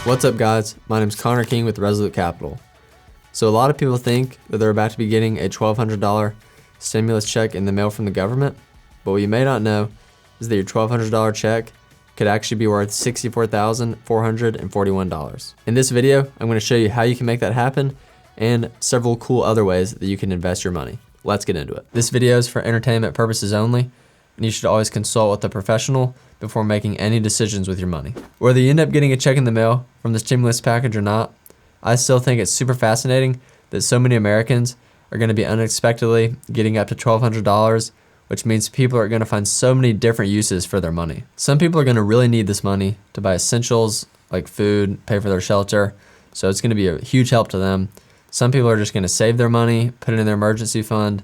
What's up guys, my name is Connor King with Resolute Capital. So a lot of people think that they're about to be getting a $1,200 stimulus check in the mail from the government, but what you may not know is that your $1,200 check could actually be worth $64,441. In this video, I'm going to show you how you can make that happen and several cool other ways that you can invest your money. Let's get into it. This video is for entertainment purposes only, and you should always consult with a professional before making any decisions with your money. Whether you end up getting a check in the mail from the stimulus package or not, I still think it's super fascinating that so many Americans are going to be unexpectedly getting up to $1,200, which means people are going to find so many different uses for their money. Some people are going to really need this money to buy essentials like food, pay for their shelter, so it's going to be a huge help to them. Some people are just going to save their money, put it in their emergency fund.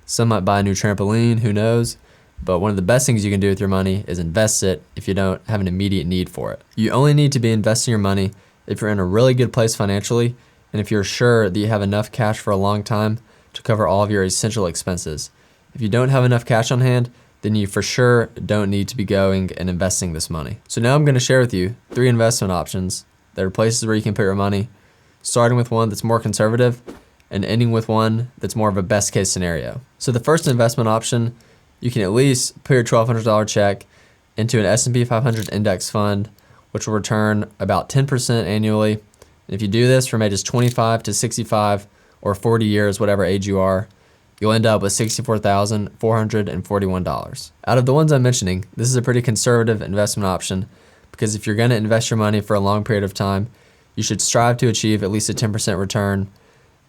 Some might buy a new trampoline, who knows? But one of the best things you can do with your money is invest it if you don't have an immediate need for it. You only need to be investing your money if you're in a really good place financially and if you're sure that you have enough cash for a long time to cover all of your essential expenses. If you don't have enough cash on hand, then you for sure don't need to be going and investing this money. So now I'm going to share with you 3 investment options that are places where you can put your money, starting with one that's more conservative and ending with one that's more of a best case scenario. So the first investment option, you can at least put your $1,200 check into an S&P 500 index fund, which will return about 10% annually. And if you do this from ages 25 to 65 or 40 years, whatever age you are, you'll end up with $64,441. Out of the ones I'm mentioning, this is a pretty conservative investment option because if you're going to invest your money for a long period of time, you should strive to achieve at least a 10% return.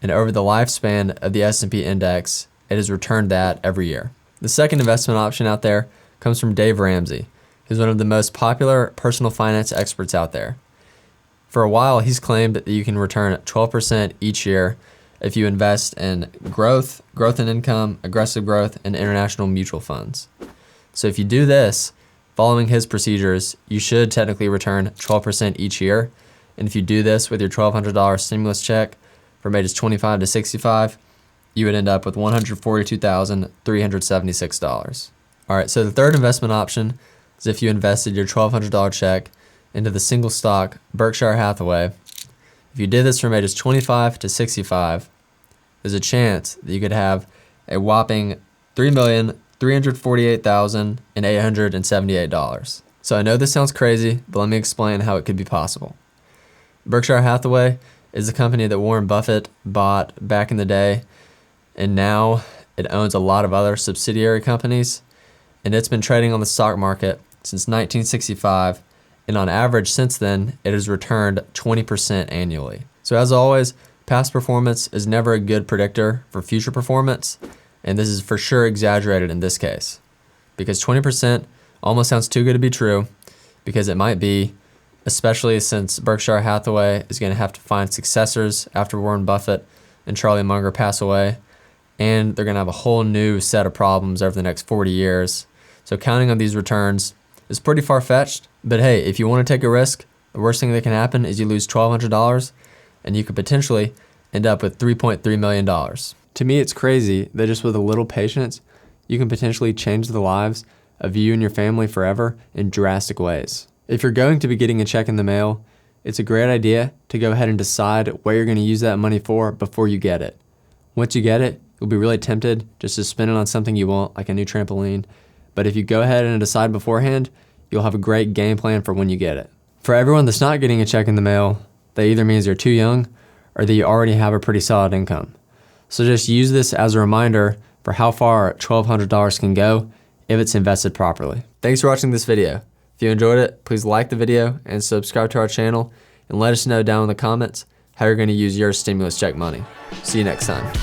And over the lifespan of the S&P index, it has returned that every year. The second investment option out there comes from Dave Ramsey, who's one of the most popular personal finance experts out there. For a while, he's claimed that you can return 12% each year if you invest in growth in income, aggressive growth, and international mutual funds. So if you do this, following his procedures, you should technically return 12% each year. And if you do this with your $1,200 stimulus check from ages 25 to 65, you would end up with $142,376. All right, so the third investment option is if you invested your $1,200 check into the single stock Berkshire Hathaway. If you did this from ages 25 to 65, there's a chance that you could have a whopping $3,348,878. So I know this sounds crazy, but let me explain how it could be possible. Berkshire Hathaway is a company that Warren Buffett bought back in the day, and now it owns a lot of other subsidiary companies, and it's been trading on the stock market since 1965, and on average since then, it has returned 20% annually. So as always, past performance is never a good predictor for future performance, and this is for sure exaggerated in this case, because 20% almost sounds too good to be true, because it might be, especially since Berkshire Hathaway is going to have to find successors after Warren Buffett and Charlie Munger pass away, and they're going to have a whole new set of problems over the next 40 years. So counting on these returns is pretty far-fetched, but hey, if you want to take a risk, the worst thing that can happen is you lose $1,200 and you could potentially end up with $3.3 million. To me, it's crazy that just with a little patience, you can potentially change the lives of you and your family forever in drastic ways. If you're going to be getting a check in the mail, it's a great idea to go ahead and decide what you're going to use that money for before you get it. Once you get it, you'll be really tempted just to spend it on something you want, like a new trampoline. But if you go ahead and decide beforehand, you'll have a great game plan for when you get it. For everyone that's not getting a check in the mail, that either means you're too young or that you already have a pretty solid income. So just use this as a reminder for how far $1,200 can go if it's invested properly. Thanks for watching this video. If you enjoyed it, please like the video and subscribe to our channel and let us know down in the comments how you're going to use your stimulus check money. See you next time.